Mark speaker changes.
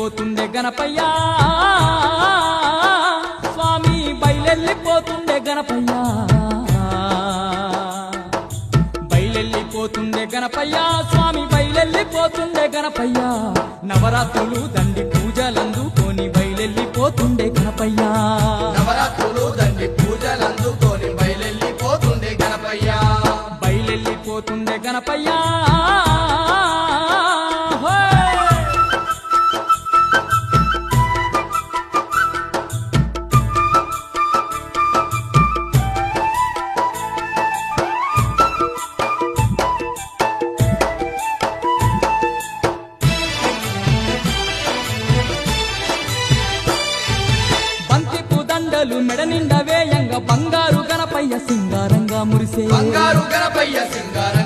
Speaker 1: బయలెల్లిపోతుండే గణపయ్యా స్వామి బయలెల్లిపోతుండే గణపయ్యా బయలెల్లిపోతుండే గణపయ్యా స్వామి బయలెల్లిపోతుండే గణపయ్యా నవరాత్రులు దండి పూజలందుకొని బయలెల్లిపోతుండే గణపయ్యా
Speaker 2: నవరాత్రులు దండి పూజలందుకొని బయలెల్లిపోతుండే గణపయ్యా
Speaker 1: బయలెల్లిపోతుండే గణపయ్యా దండలు మెడ నిండా వేయంగా బంగారు గణపయ్య సింగారంగా మురిసే
Speaker 2: బంగారు గణపయ్య సింగారంగా